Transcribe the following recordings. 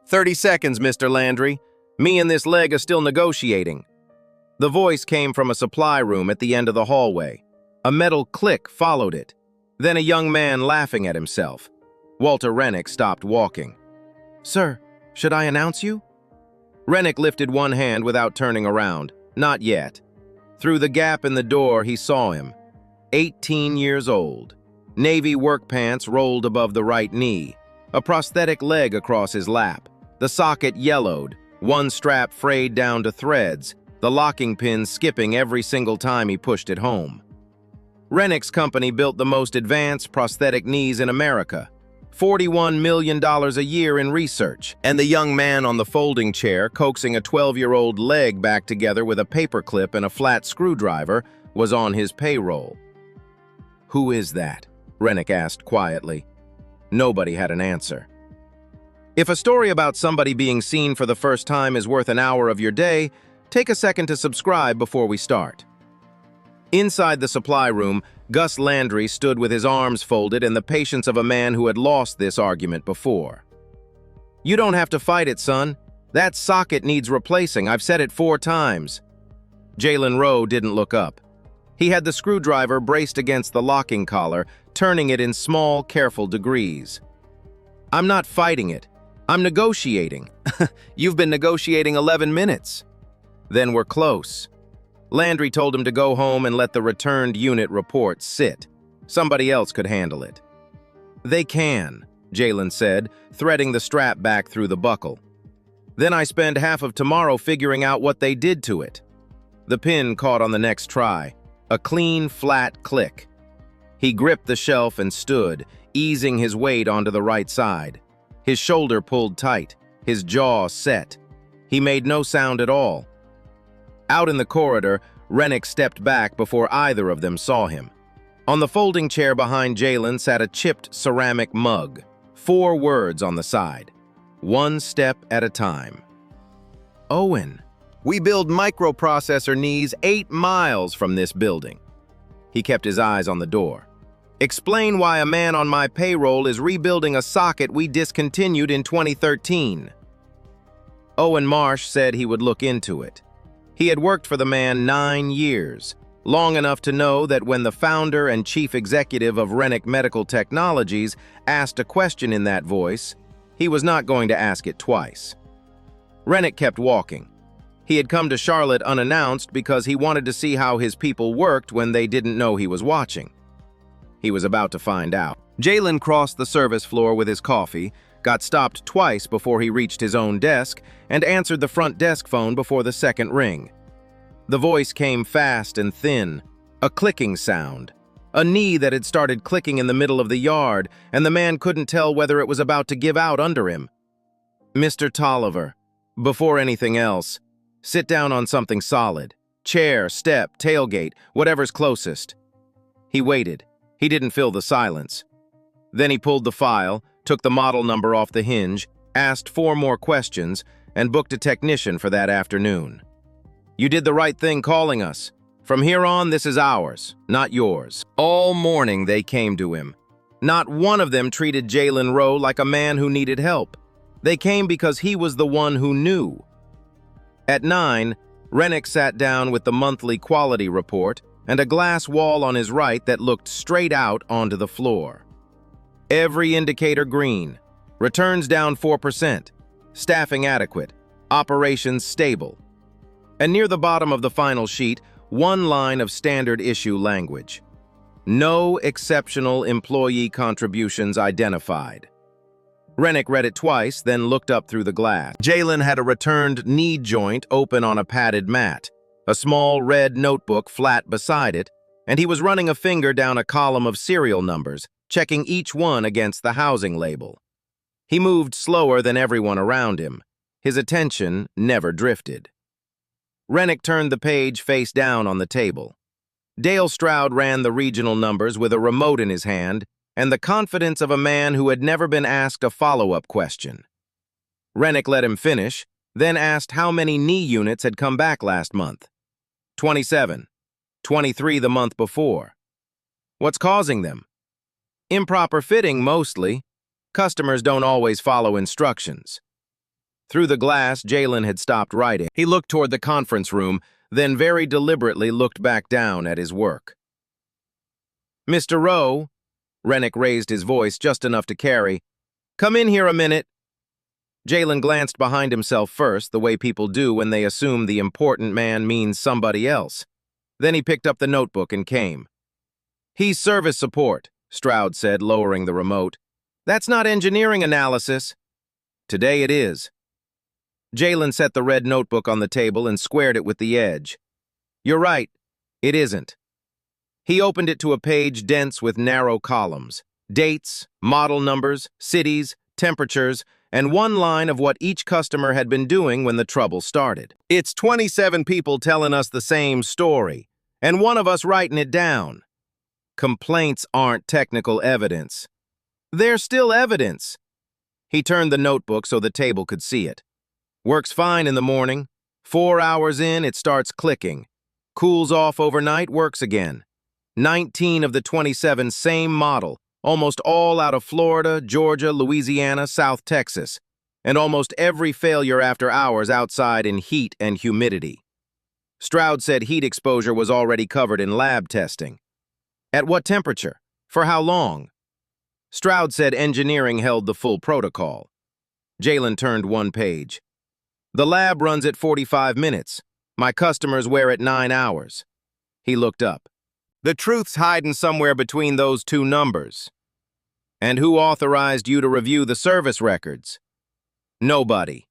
30 seconds, Mr. Landry. Me and this leg are still negotiating. The voice came from a supply room at the end of the hallway. A metal click followed it. Then a young man laughing at himself. Walter Rennick stopped walking. "Sir, should I announce you?" Rennick lifted one hand without turning around. Not yet. Through the gap in the door, he saw him. 18 years old. Navy work pants rolled above the right knee. A prosthetic leg across his lap. The socket yellowed, one strap frayed down to threads, the locking pin skipping every single time he pushed it home. Rennick's company built the most advanced prosthetic knees in America. $41 million a year in research, and the young man on the folding chair coaxing a 12-year-old leg back together with a paperclip and a flat screwdriver was on his payroll. "Who is that?" Rennick asked quietly. Nobody had an answer. If a story about somebody being seen for the first time is worth an hour of your day, take a second to subscribe before we start. Inside the supply room, Gus Landry stood with his arms folded and the patience of a man who had lost this argument before. "You don't have to fight it, son. That socket needs replacing. I've said it 4 times. Jalen Rowe didn't look up. He had the screwdriver braced against the locking collar, turning it in small, careful degrees. "I'm not fighting it. I'm negotiating." "You've been negotiating 11 minutes. "Then we're close." Landry told him to go home and let the returned unit report sit. Somebody else could handle it. "They can," Jalen said, threading the strap back through the buckle. "Then I spend half of tomorrow figuring out what they did to it." The pin caught on the next try. A clean, flat click. He gripped the shelf and stood, easing his weight onto the right side. His shoulder pulled tight, his jaw set. He made no sound at all. Out in the corridor, Rennick stepped back before either of them saw him. On the folding chair behind Jalen sat a chipped ceramic mug. 4 words on the side. "One step at a time." "Owen, we build microprocessor knees 8 miles from this building." He kept his eyes on the door. "Explain why a man on my payroll is rebuilding a socket we discontinued in 2013. Owen Marsh said he would look into it. He had worked for the man 9 years, long enough to know that when the founder and chief executive of Rennick Medical Technologies asked a question in that voice, he was not going to ask it twice. Rennick kept walking. He had come to Charlotte unannounced because he wanted to see how his people worked when they didn't know he was watching. He was about to find out. Jalen crossed the service floor with his coffee, got stopped twice before he reached his own desk, and answered the front desk phone before the second ring. The voice came fast and thin, a clicking sound, a knee that had started clicking in the middle of the yard, and the man couldn't tell whether it was about to give out under him. "Mr. Tolliver, before anything else, sit down on something solid. Chair, step, tailgate, whatever's closest." He waited. He didn't fill the silence. Then he pulled the file, took the model number off the hinge, asked 4 more questions, and booked a technician for that afternoon. "You did the right thing calling us. From here on, this is ours, not yours." All morning they came to him. Not one of them treated Jalen Rowe like a man who needed help. They came because he was the one who knew. At 9, Rennick sat down with the monthly quality report and a glass wall on his right that looked straight out onto the floor. Every indicator green. Returns down 4%. Staffing adequate. Operations stable. And near the bottom of the final sheet, 1 line of standard issue language. No exceptional employee contributions identified. Rennick read it twice, then looked up through the glass. Jalen had a returned knee joint open on a padded mat, a small red notebook flat beside it, and he was running a finger down a column of serial numbers, checking each one against the housing label. He moved slower than everyone around him. His attention never drifted. Rennick turned the page face down on the table. Dale Stroud ran the regional numbers with a remote in his hand and the confidence of a man who had never been asked a follow-up question. Rennick let him finish, then asked how many knee units had come back last month. 27. 23 the month before. What's causing them? Improper fitting, mostly. Customers don't always follow instructions. Through the glass, Jalen had stopped writing. He looked toward the conference room, then very deliberately looked back down at his work. "Mr. Rowe," Rennick raised his voice just enough to carry, "come in here a minute." Jalen glanced behind himself first, the way people do when they assume the important man means somebody else. Then he picked up the notebook and came. "He's service support," Stroud said, lowering the remote. "That's not engineering analysis." "Today it is." Jalen set the red notebook on the table and squared it with the edge. "You're right, it isn't." He opened it to a page dense with narrow columns, dates, model numbers, cities, temperatures, and one line of what each customer had been doing when the trouble started. "It's 27 people telling us the same story, and one of us writing it down. Complaints aren't technical evidence. They're still evidence." He turned the notebook so the table could see it. "Works fine in the morning. 4 hours in, it starts clicking. Cools off overnight, works again. 19 of the 27 same model, almost all out of Florida, Georgia, Louisiana, South Texas, and almost every failure after hours outside in heat and humidity." Stroud said heat exposure was already covered in lab testing. "At what temperature? For how long?" Stroud said engineering held the full protocol. Jalen turned one page. "The lab runs at 45 minutes. My customers wear it 9 hours. He looked up. "The truth's hiding somewhere between those two numbers." "And who authorized you to review the service records?" "Nobody,"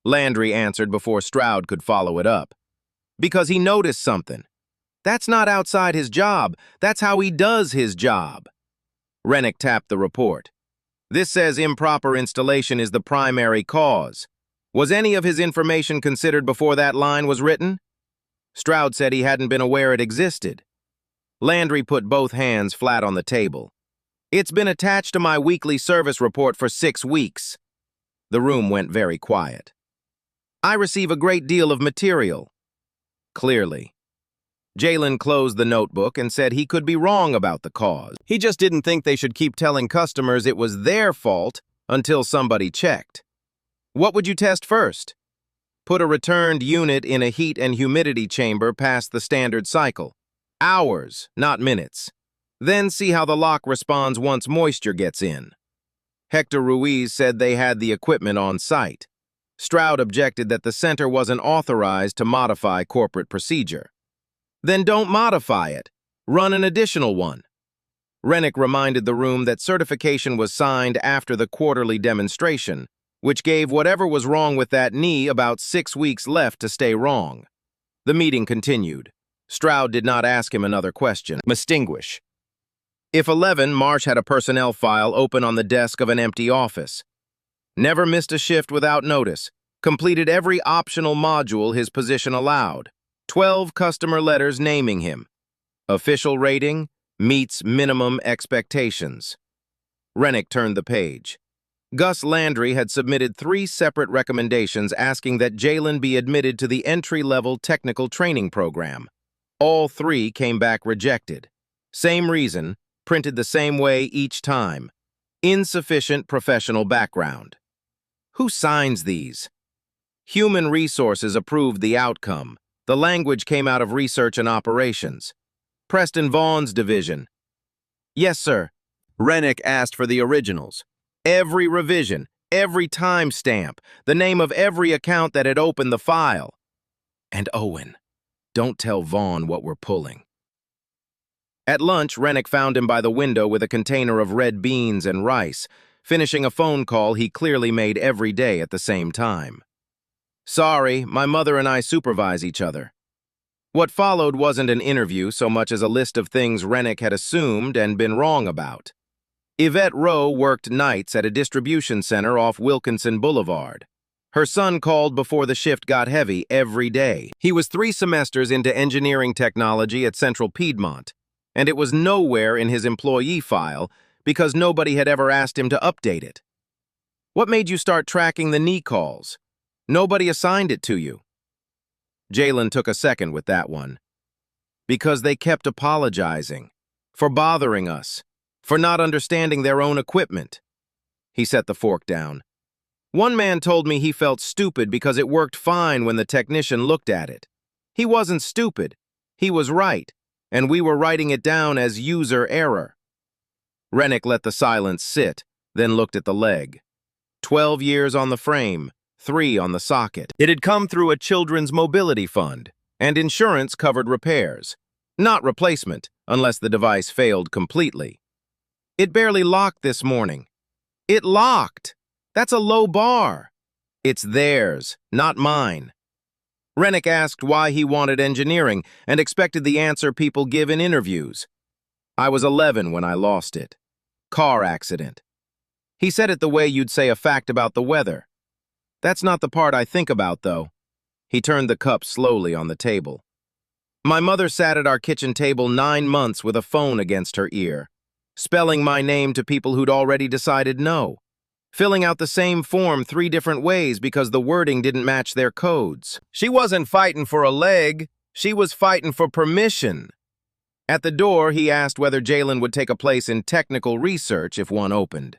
Landry answered before Stroud could follow it up. "Because he noticed something. That's not outside his job. That's how he does his job." Rennick tapped the report. "This says improper installation is the primary cause. Was any of his information considered before that line was written?" Stroud said he hadn't been aware it existed. Landry put both hands flat on the table. "It's been attached to my weekly service report for 6 weeks. The room went very quiet. "I receive a great deal of material." Clearly. Jalen closed the notebook and said he could be wrong about the cause. He just didn't think they should keep telling customers it was their fault until somebody checked. "What would you test first?" "Put a returned unit in a heat and humidity chamber past the standard cycle. Hours, not minutes. Then see how the lock responds once moisture gets in." Hector Ruiz said they had the equipment on site. Stroud objected that the center wasn't authorized to modify corporate procedure. "Then don't modify it. Run an additional one." Rennick reminded the room that certification was signed after the quarterly demonstration, which gave whatever was wrong with that knee about 6 weeks left to stay wrong. The meeting continued. Stroud did not ask him another question. Distinguish. If 11, Marsh had a personnel file open on the desk of an empty office. Never missed a shift without notice. Completed every optional module his position allowed. 12 customer letters naming him. Official rating, meets minimum expectations. Rennick turned the page. Gus Landry had submitted 3 separate recommendations asking that Jalen be admitted to the entry-level technical training program. All 3 came back rejected. Same reason, printed the same way each time. Insufficient professional background. Who signs these? Human Resources approved the outcome. The language came out of Research and Operations. Preston Vaughn's division. Yes, sir. Rennick asked for the originals. Every revision, every timestamp, the name of every account that had opened the file. And Owen, don't tell Vaughn what we're pulling. At lunch, Rennick found him by the window with a container of red beans and rice, finishing a phone call he clearly made every day at the same time. "Sorry, my mother and I supervise each other." What followed wasn't an interview so much as a list of things Rennick had assumed and been wrong about. Yvette Rowe worked nights at a distribution center off Wilkinson Boulevard. Her son called before the shift got heavy every day. He was 3 semesters into engineering technology at Central Piedmont, and it was nowhere in his employee file because nobody had ever asked him to update it. "What made you start tracking the knee calls? Nobody assigned it to you." Jalen took a second with that one. "Because they kept apologizing. For bothering us. For not understanding their own equipment." He set the fork down. One man told me he felt stupid because it worked fine when the technician looked at it. He wasn't stupid. He was right, and we were writing it down as user error. Rennick let the silence sit, then looked at the leg. 12 years on the frame, 3 on the socket. It had come through a children's mobility fund, and insurance covered repairs, not replacement, unless the device failed completely. It barely locked this morning. It locked! That's a low bar. It's theirs, not mine. Rennick asked why he wanted engineering and expected the answer people give in interviews. I was 11 when I lost it. Car accident. He said it the way you'd say a fact about the weather. That's not the part I think about, though. He turned the cup slowly on the table. My mother sat at our kitchen table 9 months with a phone against her ear, spelling my name to people who'd already decided no, filling out the same form 3 different ways because the wording didn't match their codes. She wasn't fighting for a leg, she was fighting for permission. At the door, he asked whether Jalen would take a place in technical research if one opened.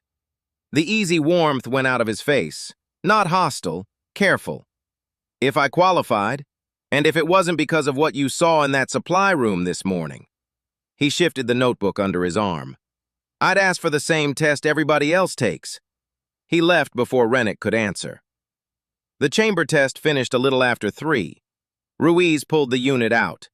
The easy warmth went out of his face, not hostile, careful. If I qualified, and if it wasn't because of what you saw in that supply room this morning. He shifted the notebook under his arm. I'd ask for the same test everybody else takes. He left before Rennick could answer. The chamber test finished a little after 3. Ruiz pulled the unit out.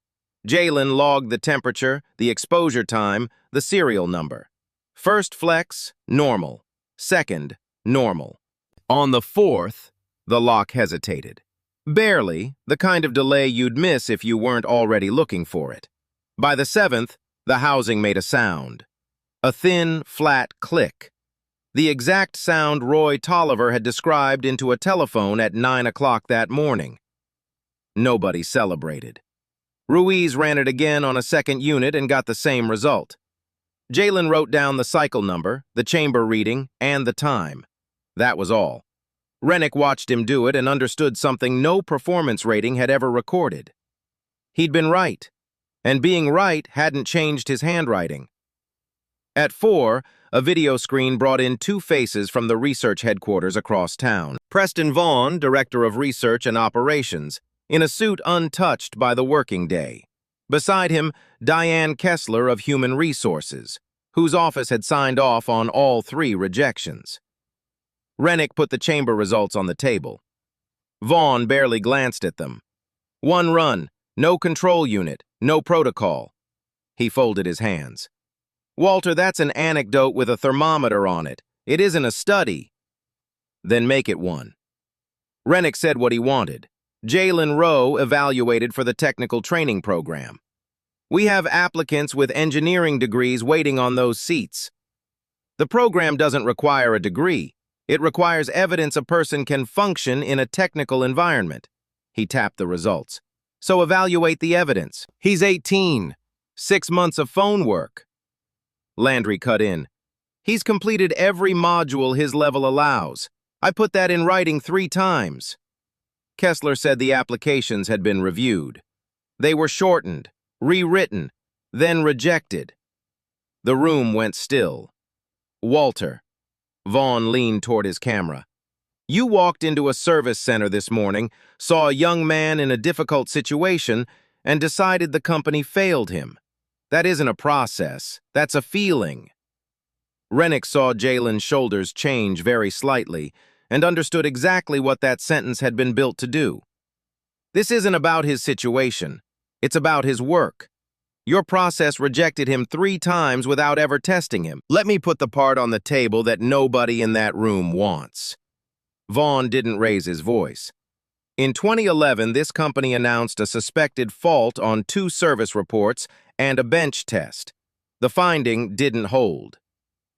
Jalen logged the temperature, the exposure time, the serial number. First flex, normal. Second, normal. On the 4th, the lock hesitated. Barely, the kind of delay you'd miss if you weren't already looking for it. By the 7th, the housing made a sound. A thin, flat click. The exact sound Roy Tolliver had described into a telephone at 9 o'clock that morning. Nobody celebrated. Ruiz ran it again on a second unit and got the same result. Jalen wrote down the cycle number, the chamber reading, and the time. That was all. Rennick watched him do it and understood something no performance rating had ever recorded. He'd been right, and being right hadn't changed his handwriting. At 4, a video screen brought in 2 faces from the research headquarters across town. Preston Vaughn, Director of Research and Operations, in a suit untouched by the working day. Beside him, Diane Kessler of Human Resources, whose office had signed off on all 3 rejections. Rennick put the chamber results on the table. Vaughn barely glanced at them. 1 run, no control unit, no protocol. He folded his hands. Walter, that's an anecdote with a thermometer on it. It isn't a study. Then make it one. Rennick said what he wanted. Jalen Rowe evaluated for the technical training program. We have applicants with engineering degrees waiting on those seats. The program doesn't require a degree. It requires evidence a person can function in a technical environment. He tapped the results. So evaluate the evidence. He's 18. 6 months of phone work. Landry cut in. He's completed every module his level allows. I put that in writing 3 times. Kessler said the applications had been reviewed. They were shortened, rewritten, then rejected. The room went still. Walter. Vaughn leaned toward his camera. You walked into a service center this morning, saw a young man in a difficult situation, and decided the company failed him. That isn't a process. That's a feeling. Rennick saw Jalen's shoulders change very slightly and understood exactly what that sentence had been built to do. This isn't about his situation. It's about his work. Your process rejected him 3 times without ever testing him. Let me put the part on the table that nobody in that room wants. Vaughn didn't raise his voice. In 2011, this company announced a suspected fault on 2 service reports and a bench test. The finding didn't hold.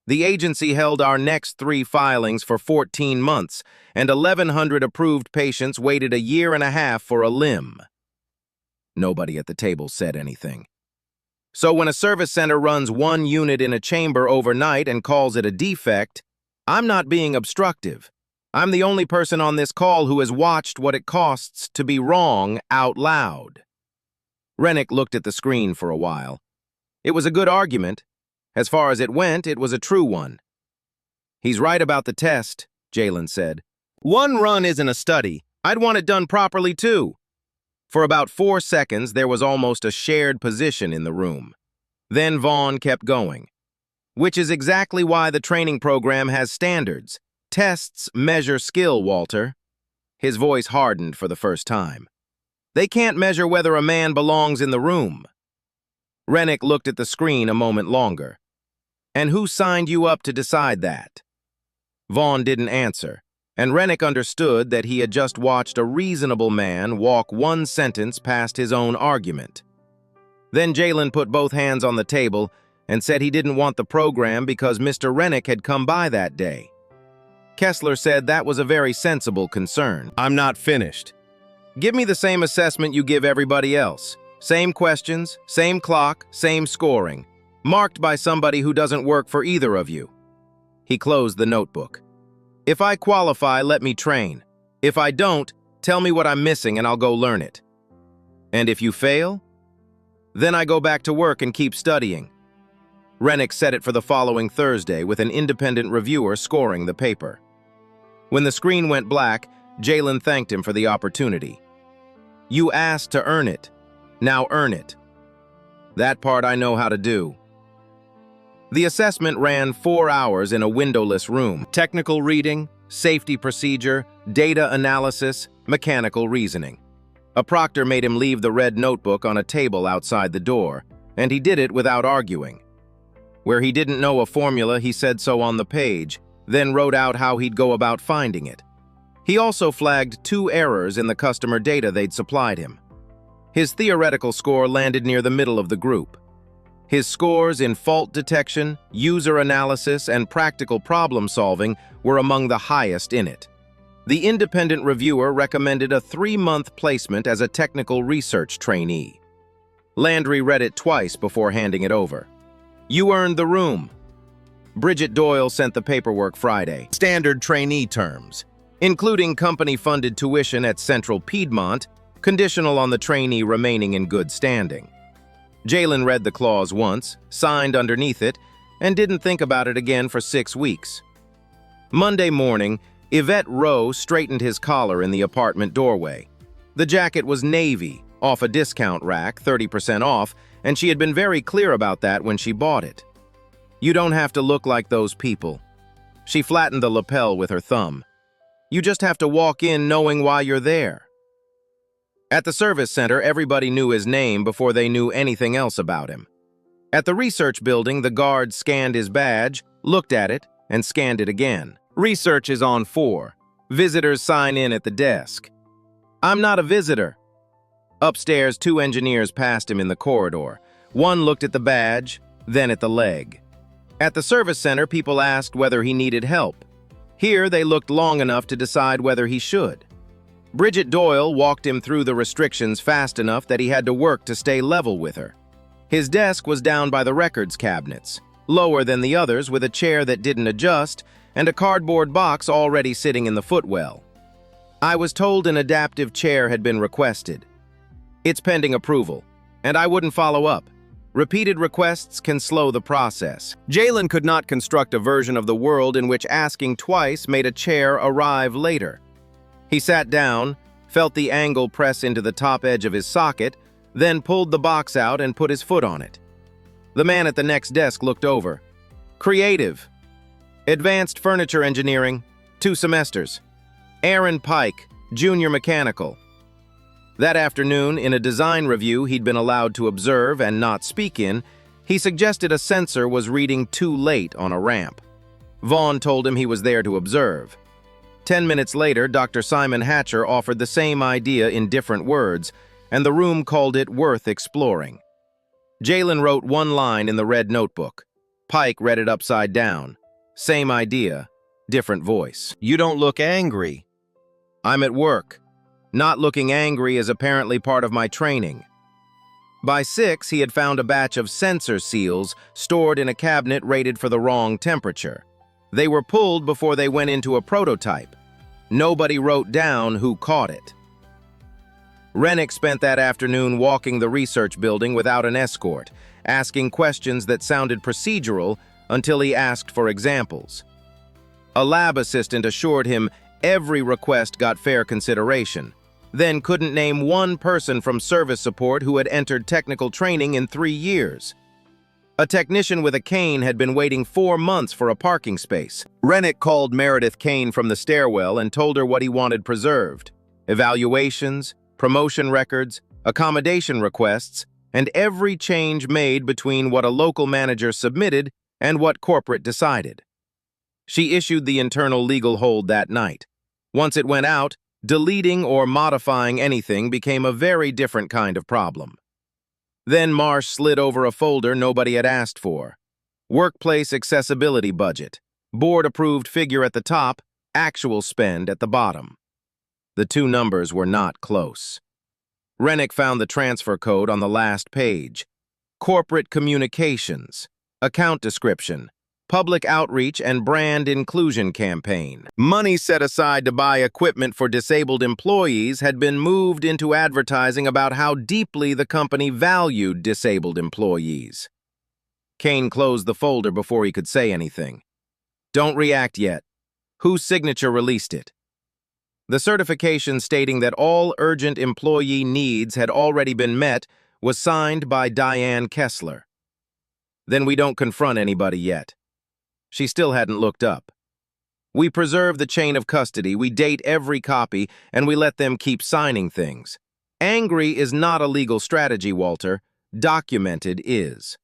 The agency held our next 3 filings for 14 months, and 1,100 approved patients waited a year and a half for a limb. Nobody at the table said anything. So when a service center runs 1 unit in a chamber overnight and calls it a defect, I'm not being obstructive. I'm the only person on this call who has watched what it costs to be wrong out loud. Rennick looked at the screen for a while. It was a good argument. As far as it went, it was a true one. He's right about the test, Jalen said. One run isn't a study. I'd want it done properly too. For about 4 seconds, there was almost a shared position in the room. Then Vaughn kept going. Which is exactly why the training program has standards. Tests measure skill, Walter. His voice hardened for the first time. They can't measure whether a man belongs in the room. Rennick looked at the screen a moment longer. And who signed you up to decide that? Vaughn didn't answer, and Rennick understood that he had just watched a reasonable man walk one sentence past his own argument. Then Jalen put both hands on the table and said he didn't want the program because Mr. Rennick had come by that day. Kessler said that was a very sensible concern. I'm not finished. Give me the same assessment you give everybody else. Same questions, same clock, same scoring, marked by somebody who doesn't work for either of you. He closed the notebook. If I qualify, let me train. If I don't, tell me what I'm missing and I'll go learn it. And if you fail? Then I go back to work and keep studying. Rennick set it for the following Thursday with an independent reviewer scoring the paper. When the screen went black, Jalen thanked him for the opportunity. You asked to earn it. Now earn it. That part I know how to do. The assessment ran 4 hours in a windowless room. Technical reading, safety procedure, data analysis, mechanical reasoning. A proctor made him leave the red notebook on a table outside the door, and he did it without arguing. Where he didn't know a formula, he said so on the page, then wrote out how he'd go about finding it. He also flagged 2 errors in the customer data they'd supplied him. His theoretical score landed near the middle of the group. His scores in fault detection, user analysis, and practical problem solving were among the highest in it. The independent reviewer recommended a 3-month placement as a technical research trainee. Landry read it twice before handing it over. You earned the room. Bridget Doyle sent the paperwork Friday. Standard trainee terms, including company-funded tuition at Central Piedmont, conditional on the trainee remaining in good standing. Jalen read the clause once, signed underneath it, and didn't think about it again for 6 weeks. Monday morning, Yvette Rowe straightened his collar in the apartment doorway. The jacket was navy, off a discount rack, 30% off, and she had been very clear about that when she bought it. You don't have to look like those people. She flattened the lapel with her thumb. You just have to walk in knowing why you're there. At the service center, everybody knew his name before they knew anything else about him. At the research building, the guard scanned his badge, looked at it, and scanned it again. Research is on 4. Visitors sign in at the desk. I'm not a visitor. Upstairs, 2 engineers passed him in the corridor. One looked at the badge, then at the leg. At the service center, people asked whether he needed help. Here, they looked long enough to decide whether he should. Bridget Doyle walked him through the restrictions fast enough that he had to work to stay level with her. His desk was down by the records cabinets, lower than the others with a chair that didn't adjust and a cardboard box already sitting in the footwell. I was told an adaptive chair had been requested. It's pending approval, and I wouldn't follow up. Repeated requests can slow the process. Jalen could not construct a version of the world in which asking twice made a chair arrive later. He sat down, felt the angle press into the top edge of his socket, then pulled the box out and put his foot on it. The man at the next desk looked over. Creative. Advanced Furniture Engineering, 2 semesters. Aaron Pike, Junior Mechanical. That afternoon, in a design review he'd been allowed to observe and not speak in, he suggested a sensor was reading too late on a ramp. Vaughn told him he was there to observe. 10 minutes later, Dr. Simon Hatcher offered the same idea in different words, and the room called it worth exploring. Jalen wrote 1 line in the red notebook. Pike read it upside down. Same idea, different voice. You don't look angry. I'm at work. Not looking angry is apparently part of my training. By 6, he had found a batch of sensor seals stored in a cabinet rated for the wrong temperature. They were pulled before they went into a prototype. Nobody wrote down who caught it. Rennick spent that afternoon walking the research building without an escort, asking questions that sounded procedural until he asked for examples. A lab assistant assured him Every request got fair consideration, then couldn't name one person from service support who had entered technical training in 3 years. A technician with a cane had been waiting 4 months for a parking space. Rennick called Meredith Kane from the stairwell and told her what he wanted preserved: evaluations, promotion records, accommodation requests, and every change made between what a local manager submitted and what corporate decided. She issued the internal legal hold that night. Once it went out, deleting or modifying anything became a very different kind of problem. Then Marsh slid over a folder nobody had asked for. Workplace accessibility budget. Board-approved figure at the top, actual spend at the bottom. The two numbers were not close. Rennick found the transfer code on the last page. Corporate communications. Account description. Public outreach and brand inclusion campaign. Money set aside to buy equipment for disabled employees had been moved into advertising about how deeply the company valued disabled employees. Kane closed the folder before he could say anything. Don't react yet. Whose signature released it? The certification stating that all urgent employee needs had already been met was signed by Diane Kessler. Then we don't confront anybody yet. She still hadn't looked up. We preserve the chain of custody, we date every copy, and we let them keep signing things. Angry is not a legal strategy, Walter. Documented is.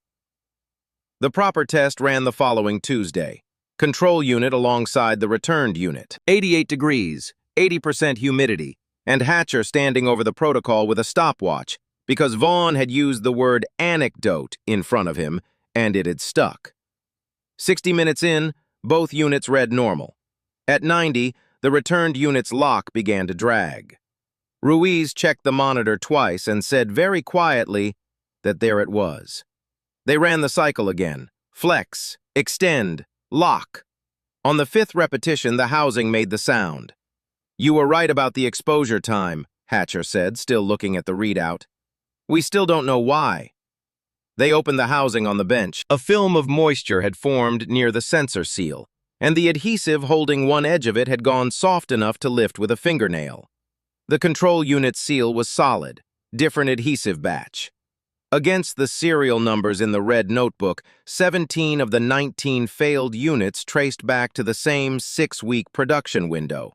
The proper test ran the following Tuesday. Control unit alongside the returned unit. 88 degrees, 80% humidity, and Hatcher standing over the protocol with a stopwatch, because Vaughn had used the word anecdote in front of him, and it had stuck. 60 minutes in, both units read normal. At 90, the returned unit's lock began to drag. Ruiz checked the monitor twice and said very quietly that there it was. They ran the cycle again. Flex, extend, lock. On the 5th repetition, the housing made the sound. You were right about the exposure time, Hatcher said, still looking at the readout. We still don't know why. They opened the housing on the bench. A film of moisture had formed near the sensor seal, and the adhesive holding one edge of it had gone soft enough to lift with a fingernail. The control unit seal was solid, different adhesive batch. Against the serial numbers in the red notebook, 17 of the 19 failed units traced back to the same 6-week production window.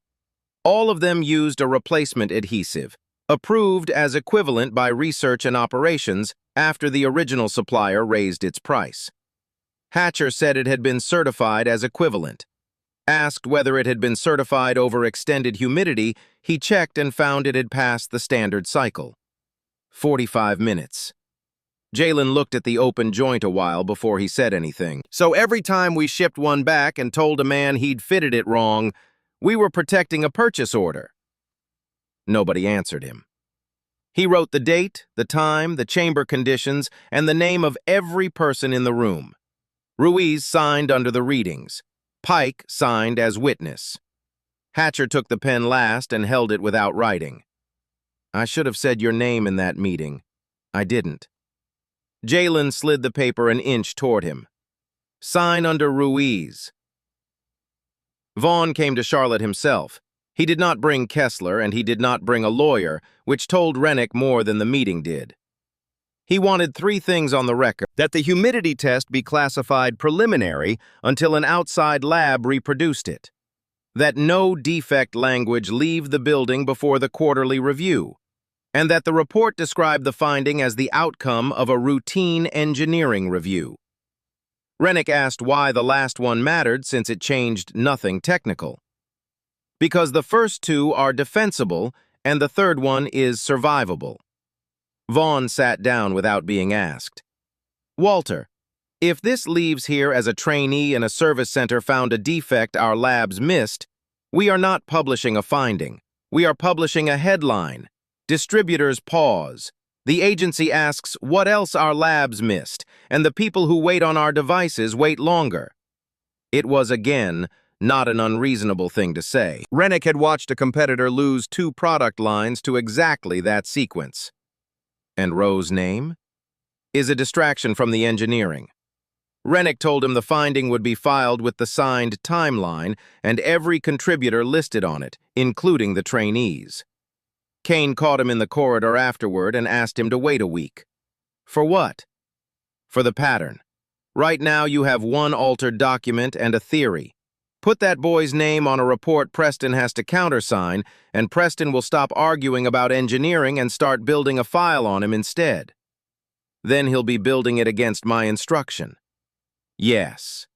All of them used a replacement adhesive, approved as equivalent by research and operations after the original supplier raised its price. Hatcher said it had been certified as equivalent. Asked whether it had been certified over extended humidity, he checked and found it had passed the standard cycle. 45 minutes. Jalen looked at the open joint a while before he said anything. So every time we shipped one back and told a man he'd fitted it wrong, we were protecting a purchase order. Nobody answered him. He wrote the date, the time, the chamber conditions, and the name of every person in the room. Ruiz signed under the readings. Pike signed as witness. Hatcher took the pen last and held it without writing. I should have said your name in that meeting. I didn't. Jalen slid the paper an inch toward him. Sign under Ruiz. Vaughn came to Charlotte himself. He did not bring Kessler, and he did not bring a lawyer, which told Rennick more than the meeting did. He wanted 3 things on the record: that the humidity test be classified preliminary until an outside lab reproduced it, that no defect language leave the building before the quarterly review, and that the report describe the finding as the outcome of a routine engineering review. Rennick asked why the last one mattered since it changed nothing technical. Because the first 2 are defensible and the third one is survivable. Vaughn sat down without being asked. Walter, if this leaves here as a trainee in a service center found a defect our labs missed, we are not publishing a finding. We are publishing a headline. Distributors pause. The agency asks what else our labs missed, and the people who wait on our devices wait longer. It was, again, not an unreasonable thing to say. Rennick had watched a competitor lose 2 product lines to exactly that sequence. And Rowe's name? Is a distraction from the engineering. Rennick told him the finding would be filed with the signed timeline and every contributor listed on it, including the trainees. Kane caught him in the corridor afterward and asked him to wait a week. For what? For the pattern. Right now you have one altered document and a theory. Put that boy's name on a report Preston has to countersign, and Preston will stop arguing about engineering and start building a file on him instead. Then he'll be building it against my instruction. Yes.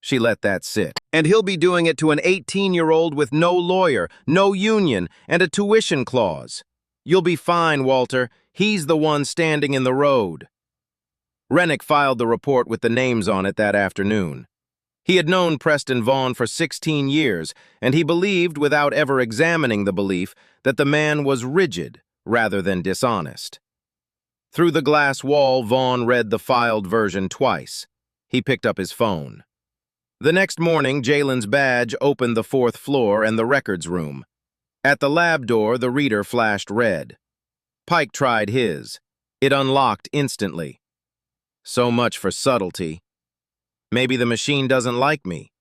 She let that sit. And he'll be doing it to an 18-year-old with no lawyer, no union, and a tuition clause. You'll be fine, Walter. He's the one standing in the road. Rennick filed the report with the names on it that afternoon. He had known Preston Vaughn for 16 years, and he believed, without ever examining the belief, that the man was rigid rather than dishonest. Through the glass wall, Vaughn read the filed version twice. He picked up his phone. The next morning, Jalen's badge opened the 4th floor and the records room. At the lab door, the reader flashed red. Pike tried his. It unlocked instantly. So much for subtlety. Maybe the machine doesn't like me.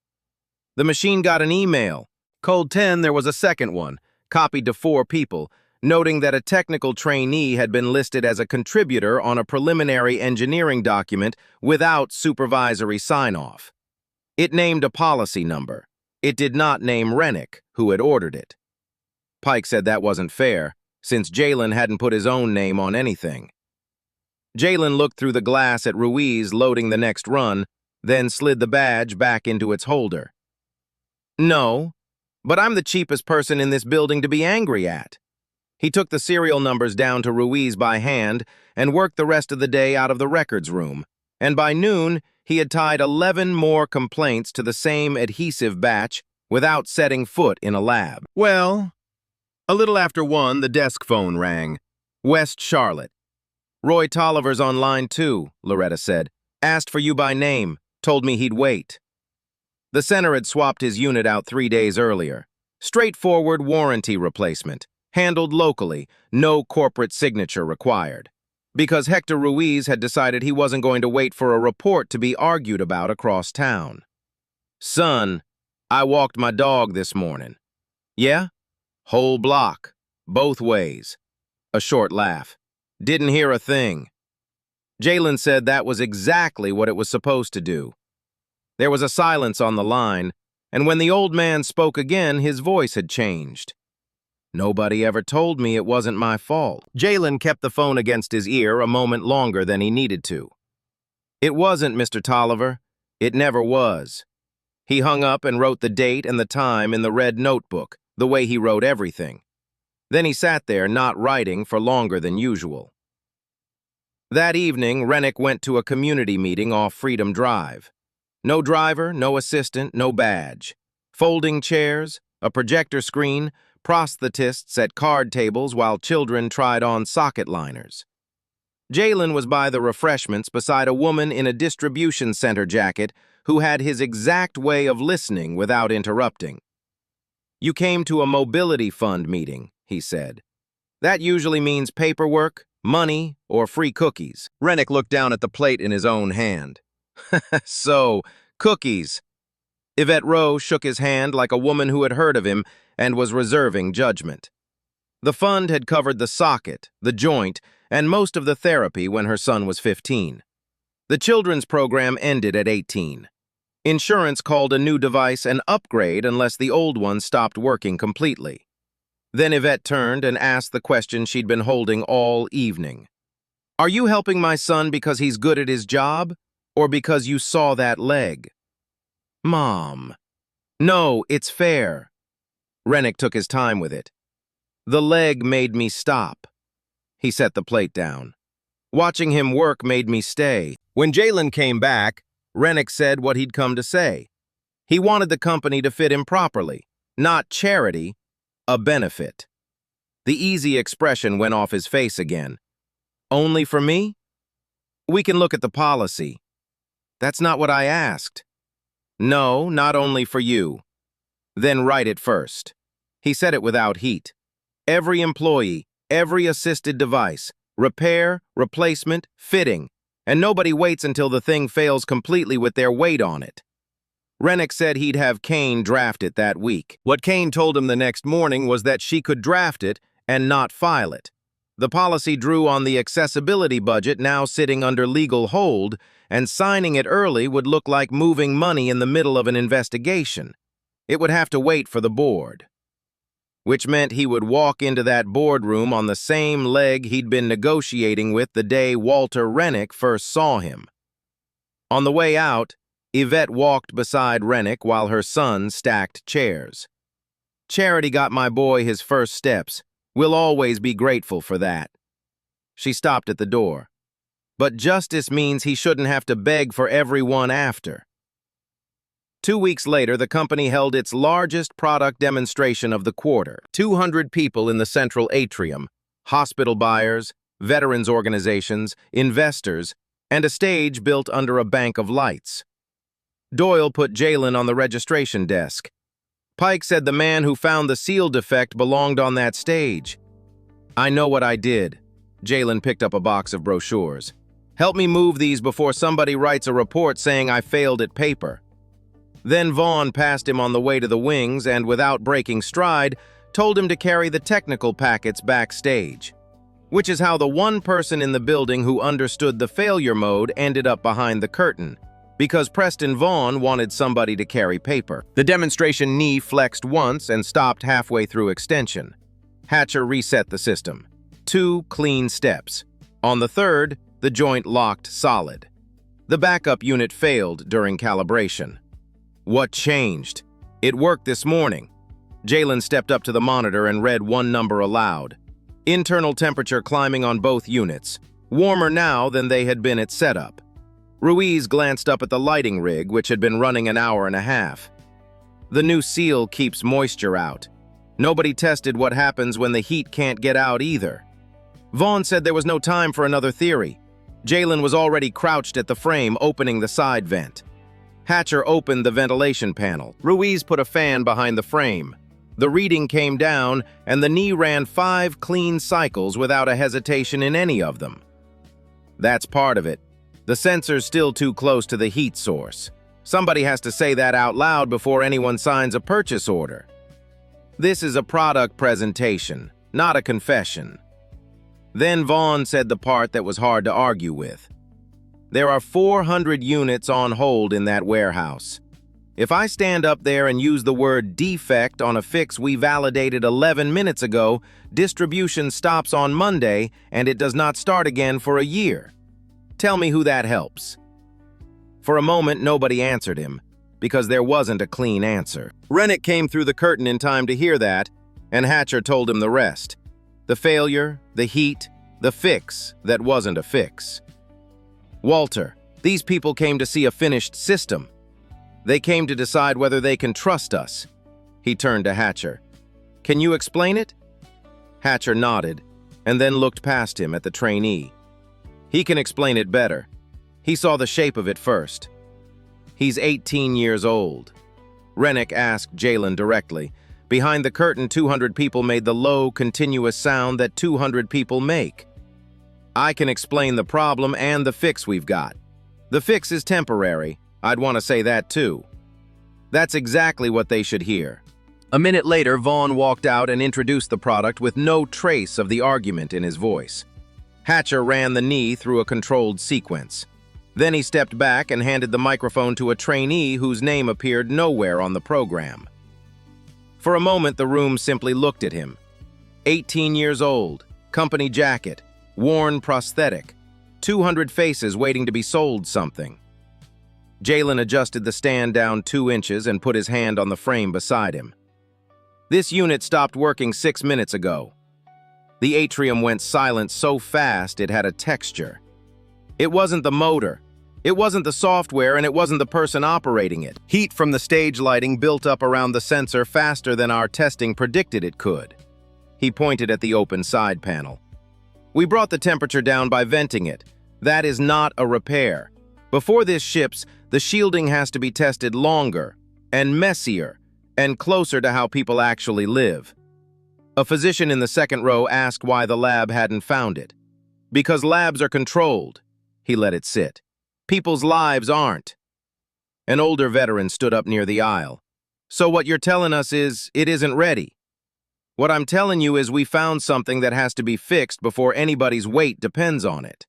The machine got an email. Code 10, there was a second one, copied to 4 people, noting that a technical trainee had been listed as a contributor on a preliminary engineering document without supervisory sign-off. It named a policy number. It did not name Rennick, who had ordered it. Pike said that wasn't fair, since Jalen hadn't put his own name on anything. Jalen looked through the glass at Ruiz loading the next run, then slid the badge back into its holder. No, but I'm the cheapest person in this building to be angry at. He took the serial numbers down to Ruiz by hand and worked the rest of the day out of the records room, and by noon, he had tied 11 more complaints to the same adhesive batch without setting foot in a lab. Well, a little after 1, the desk phone rang. West Charlotte. Roy Tolliver's on line 2, Loretta said. Asked for you by name, told me he'd wait. The center had swapped his unit out 3 days earlier. Straightforward warranty replacement, handled locally, no corporate signature required. Because Hector Ruiz had decided he wasn't going to wait for a report to be argued about across town. Son, I walked my dog this morning. Yeah? Whole block, both ways. A short laugh. Didn't hear a thing. Jalen said that was exactly what it was supposed to do. There was a silence on the line, and when the old man spoke again, his voice had changed. Nobody ever told me it wasn't my fault. Jalen kept the phone against his ear a moment longer than he needed to. It wasn't, Mr. Tolliver. It never was. He hung up and wrote the date and the time in the red notebook, the way he wrote everything. Then he sat there, not writing, for longer than usual. That evening, Rennick went to a community meeting off Freedom Drive. No driver, no assistant, no badge. Folding chairs, a projector screen, prosthetists at card tables while children tried on socket liners. Jalen was by the refreshments beside a woman in a distribution center jacket who had his exact way of listening without interrupting. You came to a mobility fund meeting, he said. That usually means paperwork, money, or free cookies. Rennick looked down at the plate in his own hand. So, cookies. Yvette Rowe shook his hand like a woman who had heard of him and was reserving judgment. The fund had covered the socket, the joint, and most of the therapy when her son was 15. The children's program ended at 18. Insurance called a new device an upgrade unless the old one stopped working completely. Then Yvette turned and asked the question she'd been holding all evening. Are you helping my son because he's good at his job, or because you saw that leg? Mom. No, it's fair. Rennick took his time with it. The leg made me stop. He set the plate down. Watching him work made me stay. When Jalen came back, Rennick said what he'd come to say. He wanted the company to fit him properly, not charity, a benefit. The easy expression went off his face again. Only for me? We can look at the policy. That's not what I asked. No, not only for you. Then write it first. He said it without heat. Every employee, every assisted device, repair, replacement, fitting, and nobody waits until the thing fails completely with their weight on it. Rennick said he'd have Kane draft it that week. What Kane told him the next morning was that she could draft it and not file it. The policy drew on the accessibility budget now sitting under legal hold, and signing it early would look like moving money in the middle of an investigation. It would have to wait for the board. Which meant he would walk into that boardroom on the same leg he'd been negotiating with the day Walter Rennick first saw him. On the way out, Yvette walked beside Rennick while her son stacked chairs. "Charity got my boy his first steps. We'll always be grateful for that." She stopped at the door. "But justice means he shouldn't have to beg for everyone after." 2 weeks later, the company held its largest product demonstration of the quarter. 200 people in the central atrium, hospital buyers, veterans organizations, investors, and a stage built under a bank of lights. Doyle put Jalen on the registration desk. Pike said the man who found the seal defect belonged on that stage. "I know what I did." Jalen picked up a box of brochures. "Help me move these before somebody writes a report saying I failed at paper." Then Vaughn passed him on the way to the wings and, without breaking stride, told him to carry the technical packets backstage. Which is how the one person in the building who understood the failure mode ended up behind the curtain, because Preston Vaughn wanted somebody to carry paper. The demonstration knee flexed once and stopped halfway through extension. Hatcher reset the system. 2 clean steps. On the third, the joint locked solid. The backup unit failed during calibration. What changed? It worked this morning. Jalen stepped up to the monitor and read one number aloud. Internal temperature climbing on both units, warmer now than they had been at setup. Ruiz glanced up at the lighting rig, which had been running an hour and a half. "The new seal keeps moisture out. Nobody tested what happens when the heat can't get out either." Vaughn said there was no time for another theory. Jalen was already crouched at the frame, opening the side vent. Hatcher opened the ventilation panel. Ruiz put a fan behind the frame. The reading came down, and the knee ran 5 clean cycles without a hesitation in any of them. That's part of it. The sensor's still too close to the heat source. Somebody has to say that out loud before anyone signs a purchase order. This is a product presentation, not a confession. Then Vaughn said the part that was hard to argue with. There are 400 units on hold in that warehouse. If I stand up there and use the word defect on a fix we validated 11 minutes ago, distribution stops on Monday and it does not start again for a year. Tell me who that helps. For a moment, nobody answered him, because there wasn't a clean answer. Rennick came through the curtain in time to hear that, and Hatcher told him the rest. The failure, the heat, the fix that wasn't a fix. "Walter, these people came to see a finished system. They came to decide whether they can trust us." He turned to Hatcher. "Can you explain it?" Hatcher nodded, and then looked past him at the trainee. "He can explain it better. He saw the shape of it first." "He's 18 years old." Rennick asked Jalen directly. Behind the curtain, 200 people made the low, continuous sound that 200 people make. "I can explain the problem and the fix we've got. The fix is temporary. I'd want to say that too." That's exactly what they should hear. A minute later, Vaughn walked out and introduced the product with no trace of the argument in his voice. Hatcher ran the knee through a controlled sequence. Then he stepped back and handed the microphone to a trainee whose name appeared nowhere on the program. For a moment, the room simply looked at him. 18 years old, company jacket, worn prosthetic, 200 faces waiting to be sold something. Jalen adjusted the stand down 2 inches and put his hand on the frame beside him. "This unit stopped working 6 minutes ago." The atrium went silent so fast it had a texture. It wasn't the motor, it wasn't the software, and it wasn't the person operating it. Heat from the stage lighting built up around the sensor faster than our testing predicted it could. He pointed at the open side panel. "We brought the temperature down by venting it. That is not a repair. Before this ships, the shielding has to be tested longer, and messier, and closer to how people actually live." A physician in the second row asked why the lab hadn't found it. "Because labs are controlled. He let it sit. People's lives aren't. An older veteran stood up near the aisle. So what you're telling us is it isn't ready. What I'm telling you is we found something that has to be fixed before anybody's weight depends on it.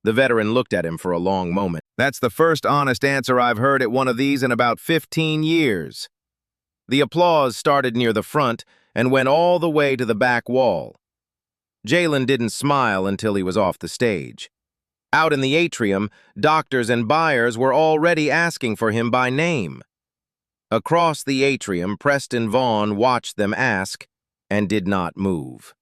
The veteran looked at him for a long moment. That's the first honest answer I've heard at one of these in about 15 years. The applause started near the front and went all the way to the back wall. Jalen didn't smile until he was off the stage. Out in the atrium, doctors and buyers were already asking for him by name. Across the atrium, Preston Vaughn watched them ask and did not move.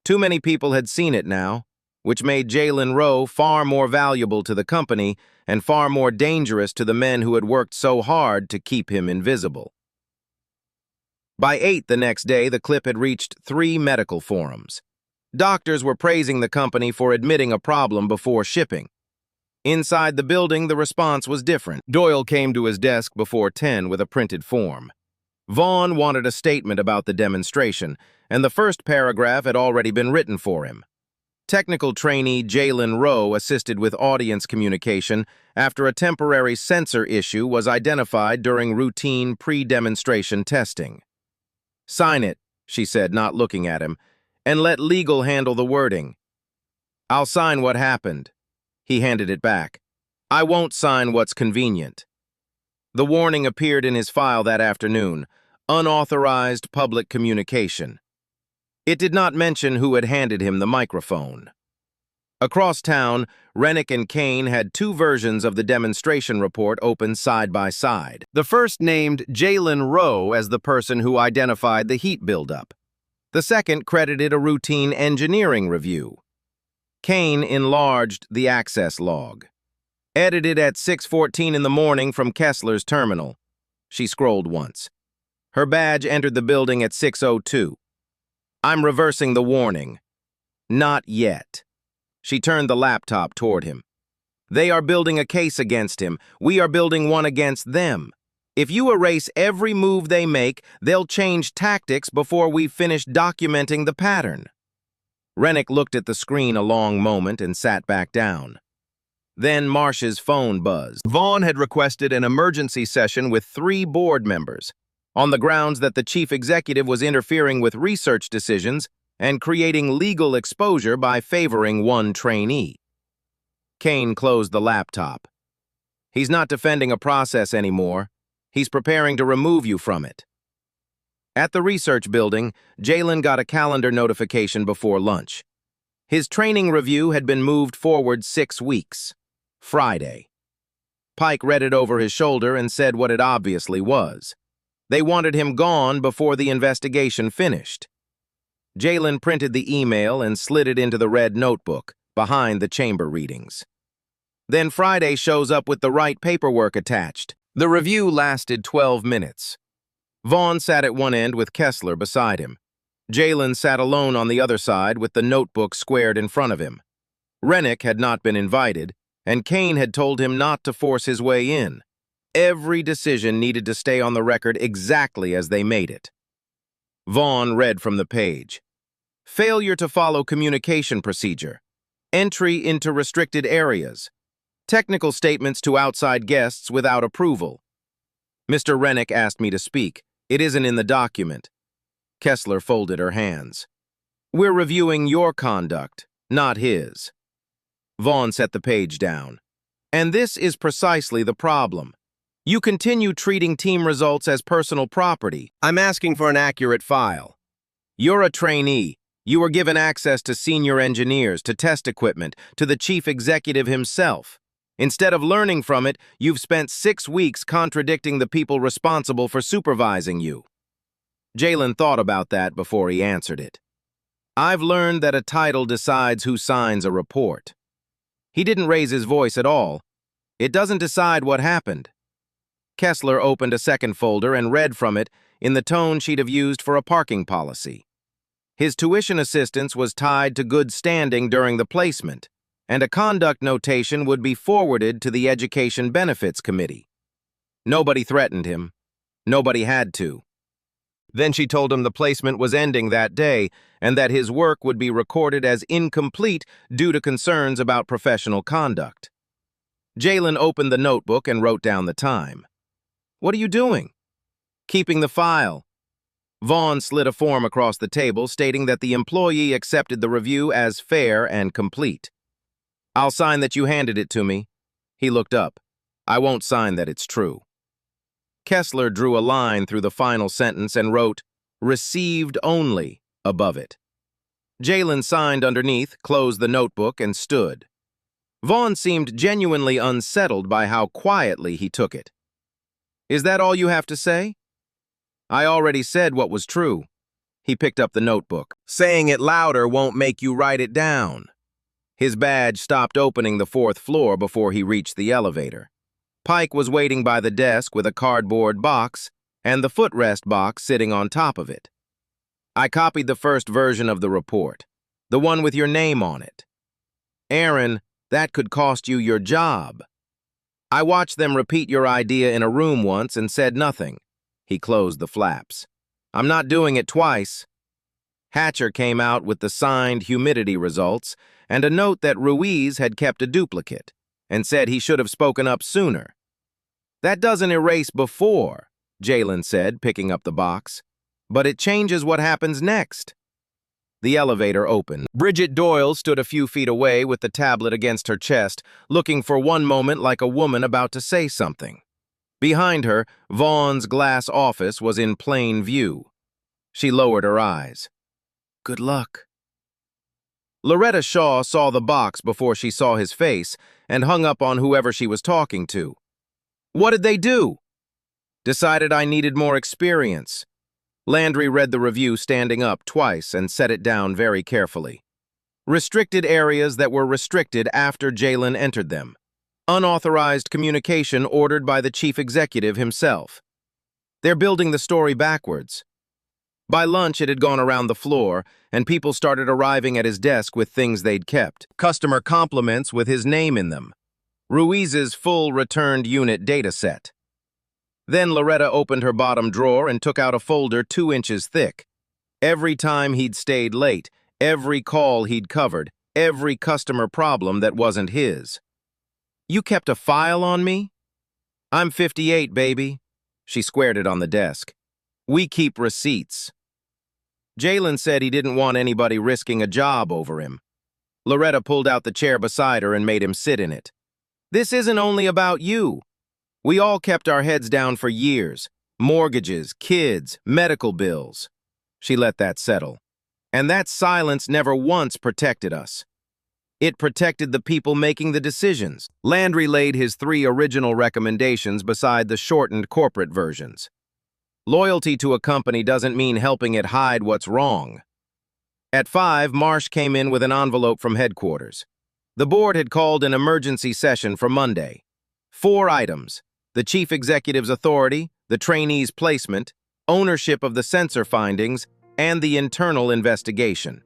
Too many people had seen it now, which made Jalen Rowe far more valuable to the company and far more dangerous to the men who had worked so hard to keep him invisible. By 8 the next day, the clip had reached 3 medical forums. Doctors were praising the company for admitting a problem before shipping. Inside the building, the response was different. Doyle came to his desk before 10 with a printed form. Vaughn wanted a statement about the demonstration, and the first paragraph had already been written for him. Technical trainee Jalen Rowe assisted with audience communication after a temporary sensor issue was identified during routine pre-demonstration testing. "Sign it," she said, not looking at him, "and let legal handle the wording." "I'll sign what happened." He handed it back. "I won't sign what's convenient." The warning appeared in his file that afternoon: unauthorized public communication. It did not mention who had handed him the microphone. Across town, Rennick and Kane had 2 versions of the demonstration report open side by side. The first named Jalen Rowe as the person who identified the heat buildup. The second credited a routine engineering review. Kane enlarged the access log. Edited at 6:14 in the morning from Kessler's terminal. She scrolled once. Her badge entered the building at 6:02. "I'm reversing the warning." "Not yet." She turned the laptop toward him. "They are building a case against him. We are building one against them. If you erase every move they make, they'll change tactics before we've finished documenting the pattern." Rennick looked at the screen a long moment and sat back down. Then Marsh's phone buzzed. Vaughn had requested an emergency session with 3 board members, on the grounds that the chief executive was interfering with research decisions and creating legal exposure by favoring one trainee. Kane closed the laptop. "He's not defending a process anymore. He's preparing to remove you from it." At the research building, Jalen got a calendar notification before lunch. His training review had been moved forward 6 weeks. Friday. Pike read it over his shoulder and said what it obviously was. They wanted him gone before the investigation finished. Jalen printed the email and slid it into the red notebook behind the chamber readings. Then Friday shows up with the right paperwork attached. The review lasted 12 minutes. Vaughn sat at one end with Kessler beside him. Jalen sat alone on the other side with the notebook squared in front of him. Rennick had not been invited, and Kane had told him not to force his way in. Every decision needed to stay on the record exactly as they made it. Vaughn read from the page. Failure to follow communication procedure. Entry into restricted areas. Technical statements to outside guests without approval. Mr. Rennick asked me to speak. It isn't in the document. Kessler folded her hands. We're reviewing your conduct, not his. Vaughn set the page down. And this is precisely the problem. You continue treating team results as personal property. I'm asking for an accurate file. You're a trainee. You were given access to senior engineers, to test equipment, to the chief executive himself. Instead of learning from it, you've spent 6 weeks contradicting the people responsible for supervising you. Jalen thought about that before he answered it. I've learned that a title decides who signs a report. He didn't raise his voice at all. It doesn't decide what happened. Kessler opened a second folder and read from it in the tone she'd have used for a parking policy. His tuition assistance was tied to good standing during the placement, and a conduct notation would be forwarded to the Education Benefits Committee. Nobody threatened him. Nobody had to. Then she told him the placement was ending that day and that his work would be recorded as incomplete due to concerns about professional conduct. Jalen opened the notebook and wrote down the time. "What are you doing?" "Keeping the file." Vaughn slid a form across the table stating that the employee accepted the review as fair and complete. "I'll sign that you handed it to me." He looked up. "I won't sign that it's true." Kessler drew a line through the final sentence and wrote, "Received only," above it. Jalen signed underneath, closed the notebook, and stood. Vaughn seemed genuinely unsettled by how quietly he took it. "Is that all you have to say?" "I already said what was true." He picked up the notebook. "Saying it louder won't make you write it down." His badge stopped opening the 4th floor before he reached the elevator. Pike was waiting by the desk with a cardboard box and the footrest box sitting on top of it. "I copied the first version of the report, the one with your name on it." "Aaron, that could cost you your job." "I watched them repeat your idea in a room once and said nothing." He closed the flaps. "I'm not doing it twice." Hatcher came out with the signed humidity results and a note that Ruiz had kept a duplicate and said he should have spoken up sooner. "That doesn't erase before," Jalen said, picking up the box, "but it changes what happens next." The elevator opened. Bridget Doyle stood a few feet away with the tablet against her chest, looking for one moment like a woman about to say something. Behind her, Vaughn's glass office was in plain view. She lowered her eyes. "Good luck." Loretta Shaw saw the box before she saw his face and hung up on whoever she was talking to. "What did they do?" "Decided I needed more experience." Landry read the review standing up twice and set it down very carefully. Restricted areas that were restricted after Jalen entered them. Unauthorized communication ordered by the chief executive himself. They're building the story backwards. By lunch, it had gone around the floor, and people started arriving at his desk with things they'd kept. Customer compliments with his name in them. Ruiz's full returned unit data set. Then Loretta opened her bottom drawer and took out a folder 2 inches thick. Every time he'd stayed late, every call he'd covered, every customer problem that wasn't his. "You kept a file on me?" "I'm 58, baby." She squared it on the desk. "We keep receipts." Jalen said he didn't want anybody risking a job over him. Loretta pulled out the chair beside her and made him sit in it. "This isn't only about you. We all kept our heads down for years. Mortgages, kids, medical bills." She let that settle. "And that silence never once protected us. It protected the people making the decisions." Landry laid his 3 original recommendations beside the shortened corporate versions. Loyalty to a company doesn't mean helping it hide what's wrong. At 5, Marsh came in with an envelope from headquarters. The board had called an emergency session for Monday. 4 items: the chief executive's authority, the trainee's placement, ownership of the censor findings, and the internal investigation.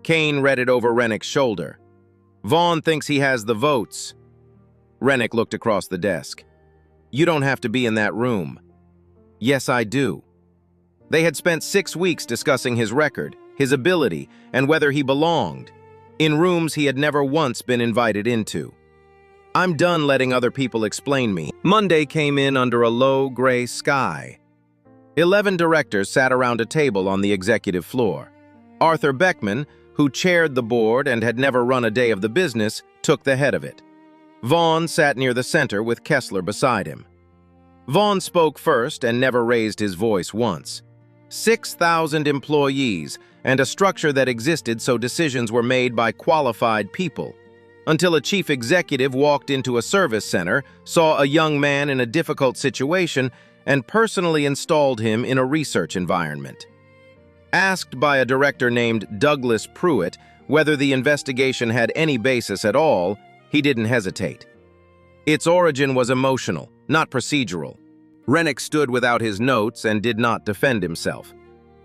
Kane read it over Rennick's shoulder. "Vaughn thinks he has the votes." Rennick looked across the desk. "You don't have to be in that room." "Yes, I do." They had spent 6 weeks discussing his record, his ability, and whether he belonged, in rooms he had never once been invited into. "I'm done letting other people explain me." Monday came in under a low, gray sky. 11 directors sat around a table on the executive floor. Arthur Beckman, who chaired the board and had never run a day of the business, took the head of it. Vaughn sat near the center with Kessler beside him. Vaughn spoke first and never raised his voice once. 6,000 employees and a structure that existed so decisions were made by qualified people. Until a chief executive walked into a service center, saw a young man in a difficult situation, and personally installed him in a research environment. Asked by a director named Douglas Pruitt whether the investigation had any basis at all, he didn't hesitate. Its origin was emotional, not procedural. Rennick stood without his notes and did not defend himself.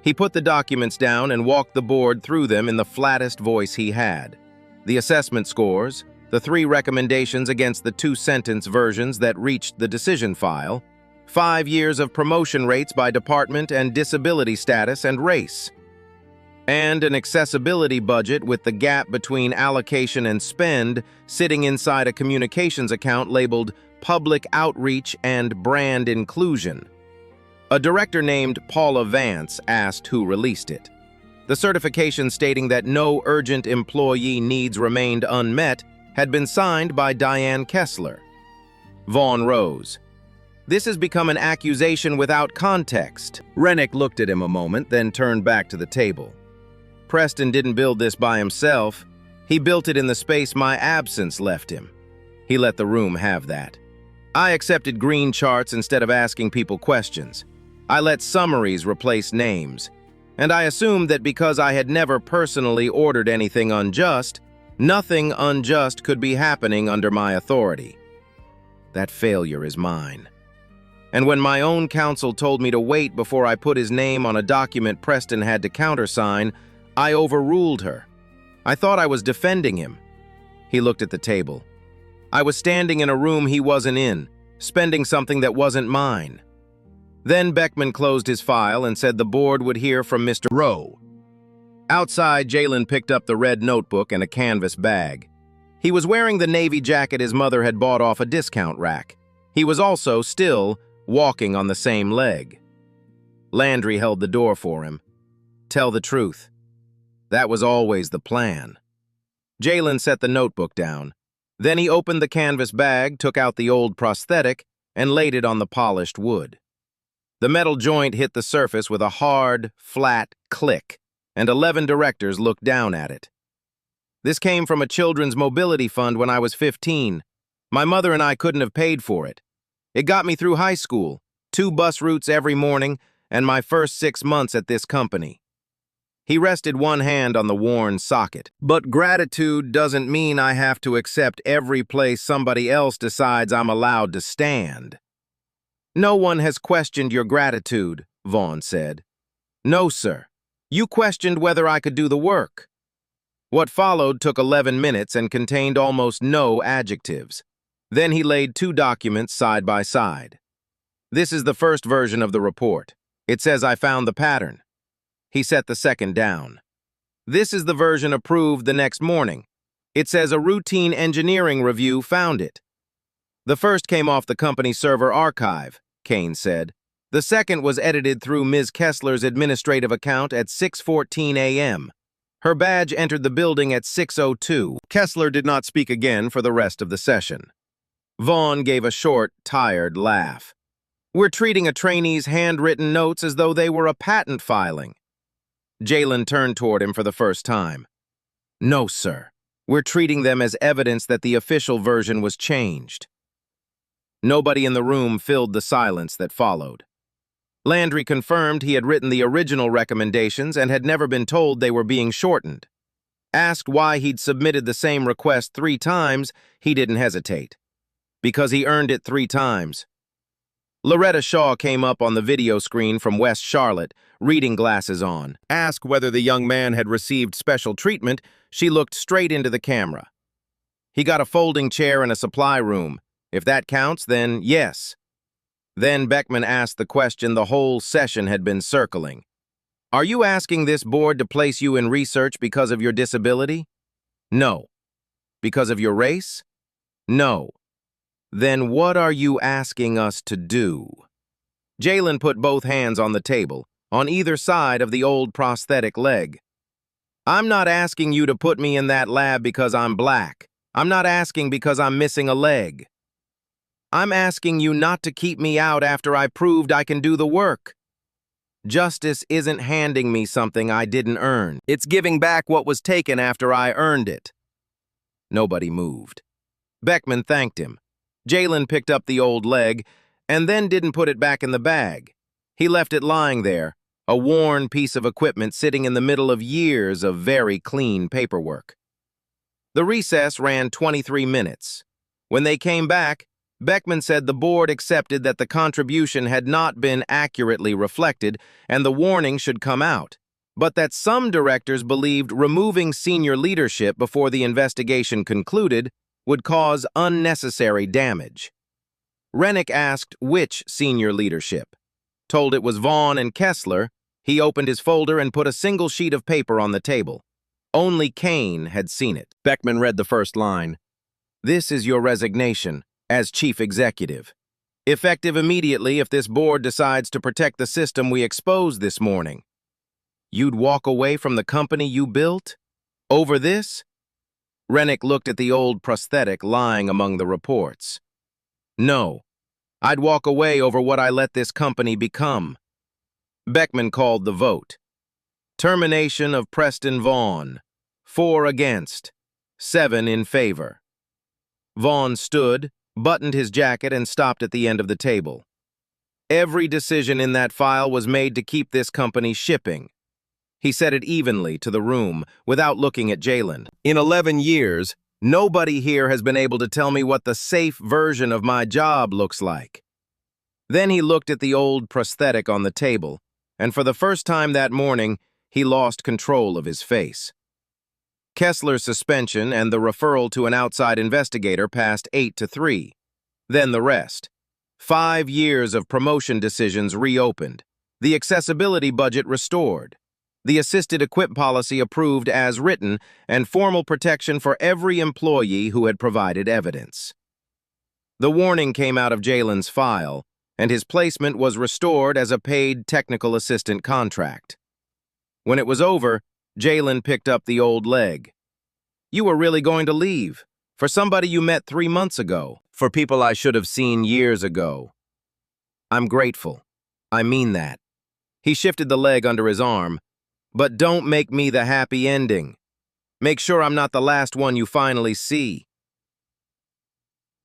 He put the documents down and walked the board through them in the flattest voice he had. The assessment scores, the 3 recommendations against the 2-sentence versions that reached the decision file, 5 years of promotion rates by department and disability status and race, and an accessibility budget with the gap between allocation and spend sitting inside a communications account labeled Public Outreach and Brand Inclusion. A director named Paula Vance asked who released it. The certification stating that no urgent employee needs remained unmet had been signed by Diane Kessler. Vaughn rose. This has become an accusation without context. Rennick looked at him a moment, then turned back to the table. Preston didn't build this by himself. He built it in the space my absence left him. He let the room have that. I accepted green charts instead of asking people questions. I let summaries replace names. And I assumed that because I had never personally ordered anything unjust, nothing unjust could be happening under my authority. That failure is mine. And when my own counsel told me to wait before I put his name on a document Preston had to countersign, I overruled her. I thought I was defending him. He looked at the table. I was standing in a room he wasn't in, spending something that wasn't mine. Then Beckman closed his file and said the board would hear from Mr. Rowe. Outside, Jalen picked up the red notebook and a canvas bag. He was wearing the navy jacket his mother had bought off a discount rack. He was also still walking on the same leg. Landry held the door for him. Tell the truth. That was always the plan. Jalen set the notebook down. Then he opened the canvas bag, took out the old prosthetic, and laid it on the polished wood. The metal joint hit the surface with a hard, flat click, and 11 directors looked down at it. This came from a children's mobility fund when I was 15. My mother and I couldn't have paid for it. It got me through high school, 2 bus routes every morning, and my first 6 months at this company. He rested one hand on the worn socket. But gratitude doesn't mean I have to accept every place somebody else decides I'm allowed to stand. No one has questioned your gratitude, Vaughn said. No, sir. You questioned whether I could do the work. What followed took 11 minutes and contained almost no adjectives. Then he laid 2 documents side by side. This is the first version of the report. It says I found the pattern. He set the second down. This is the version approved the next morning. It says a routine engineering review found it. The first came off the company server archive, Kane said. The second was edited through Ms. Kessler's administrative account at 6:14 a.m. Her badge entered the building at 6:02. Kessler did not speak again for the rest of the session. Vaughn gave a short, tired laugh. We're treating a trainee's handwritten notes as though they were a patent filing. Jalen turned toward him for the first time. No, sir. We're treating them as evidence that the official version was changed. Nobody in the room filled the silence that followed. Landry confirmed he had written the original recommendations and had never been told they were being shortened. Asked why he'd submitted the same request 3 times, he didn't hesitate. Because he earned it 3 times. Loretta Shaw came up on the video screen from West Charlotte, reading glasses on. Asked whether the young man had received special treatment, she looked straight into the camera. He got a folding chair in a supply room. If that counts, then yes. Then Beckman asked the question the whole session had been circling. Are you asking this board to place you in research because of your disability? No. Because of your race? No. Then what are you asking us to do? Jalen put both hands on the table, on either side of the old prosthetic leg. I'm not asking you to put me in that lab because I'm black. I'm not asking because I'm missing a leg. I'm asking you not to keep me out after I proved I can do the work. Justice isn't handing me something I didn't earn. It's giving back what was taken after I earned it. Nobody moved. Beckman thanked him. Jalen picked up the old leg and then didn't put it back in the bag. He left it lying there, a worn piece of equipment sitting in the middle of years of very clean paperwork. The recess ran 23 minutes. When they came back, Beckman said the board accepted that the contribution had not been accurately reflected and the warning should come out, but that some directors believed removing senior leadership before the investigation concluded would cause unnecessary damage. Rennick asked which senior leadership. Told it was Vaughn and Kessler, he opened his folder and put a single sheet of paper on the table. Only Kane had seen it. Beckman read the first line. "This is your resignation as chief executive. Effective immediately if this board decides to protect the system we exposed this morning. You'd walk away from the company you built? Over this?" Rennick looked at the old prosthetic lying among the reports. "No, I'd walk away over what I let this company become." Beckman called the vote. Termination of Preston Vaughn. 4 against, 7 in favor. Vaughn stood, buttoned his jacket, and stopped at the end of the table. Every decision in that file was made to keep this company shipping. He said it evenly to the room, without looking at Jalen. "In 11 years, nobody here has been able to tell me what the safe version of my job looks like." Then he looked at the old prosthetic on the table, and for the first time that morning, he lost control of his face. Kessler's suspension and the referral to an outside investigator passed 8-3. Then the rest. 5 years of promotion decisions reopened, the accessibility budget restored, the assisted equip policy approved as written, and formal protection for every employee who had provided evidence. The warning came out of Jalen's file, and his placement was restored as a paid technical assistant contract. When it was over, Jalen picked up the old leg. "You were really going to leave, for somebody you met 3 months ago, for people I should have seen years ago." "I'm grateful. I mean that." He shifted the leg under his arm. "But don't make me the happy ending. Make sure I'm not the last one you finally see."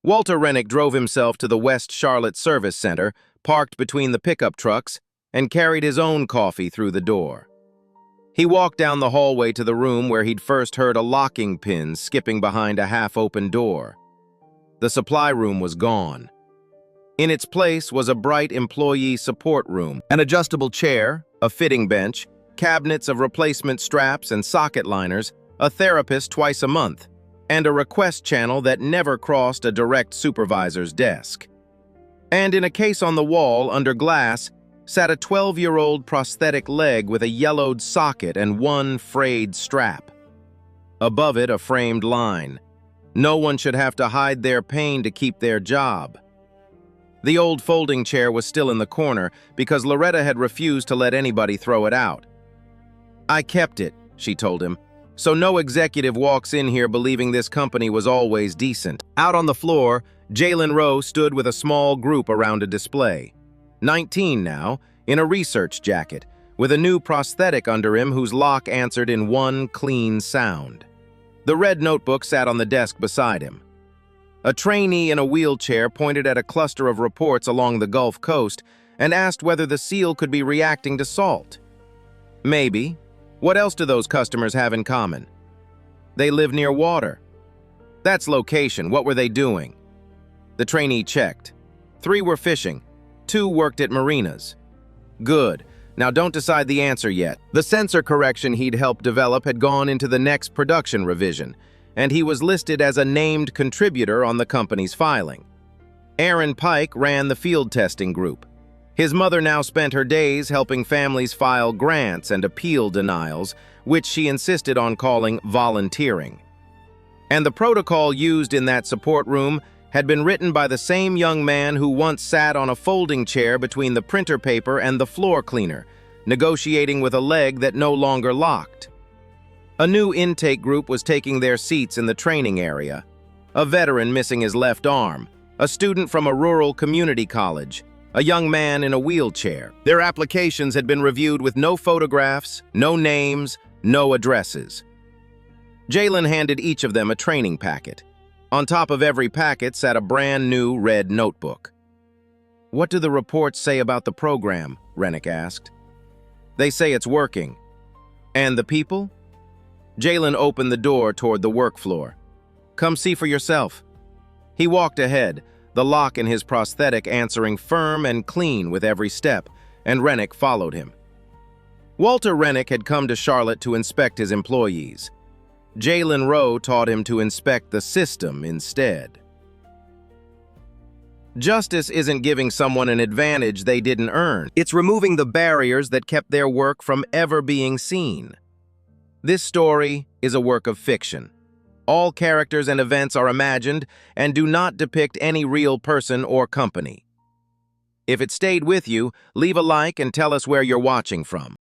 Walter Rennick drove himself to the West Charlotte Service Center, parked between the pickup trucks, and carried his own coffee through the door. He walked down the hallway to the room where he'd first heard a locking pin skipping behind a half-open door. The supply room was gone. In its place was a bright employee support room, an adjustable chair, a fitting bench, cabinets of replacement straps and socket liners, a therapist twice a month, and a request channel that never crossed a direct supervisor's desk. And in a case on the wall, under glass, sat a 12-year-old prosthetic leg with a yellowed socket and one frayed strap. Above it, a framed line. No one should have to hide their pain to keep their job. The old folding chair was still in the corner because Loretta had refused to let anybody throw it out. "I kept it," she told him, "so no executive walks in here believing this company was always decent." Out on the floor, Jalen Rowe stood with a small group around a display. 19 now, in a research jacket, with a new prosthetic under him whose lock answered in one clean sound. The red notebook sat on the desk beside him. A trainee in a wheelchair pointed at a cluster of reports along the Gulf Coast and asked whether the seal could be reacting to salt. "Maybe. What else do those customers have in common?" "They live near water." "That's location. What were they doing?" The trainee checked. 3 were fishing. 2 worked at marinas. "Good. Now don't decide the answer yet." The sensor correction he'd helped develop had gone into the next production revision, and he was listed as a named contributor on the company's filing. Aaron Pike ran the field testing group. His mother now spent her days helping families file grants and appeal denials, which she insisted on calling volunteering. And the protocol used in that support room had been written by the same young man who once sat on a folding chair between the printer paper and the floor cleaner, negotiating with a leg that no longer locked. A new intake group was taking their seats in the training area. A veteran missing his left arm, a student from a rural community college, a young man in a wheelchair. Their applications had been reviewed with no photographs, no names, no addresses. Jalen handed each of them a training packet. On top of every packet sat a brand new red notebook. "What do the reports say about the program?" Rennick asked. "They say it's working." "And the people?" Jalen opened the door toward the work floor. "Come see for yourself." He walked ahead, the lock in his prosthetic answering firm and clean with every step, and Rennick followed him. Walter Rennick had come to Charlotte to inspect his employees. Jalen Rowe taught him to inspect the system instead. Justice isn't giving someone an advantage they didn't earn. It's removing the barriers that kept their work from ever being seen. This story is a work of fiction. All characters and events are imagined and do not depict any real person or company. If it stayed with you, leave a like and tell us where you're watching from.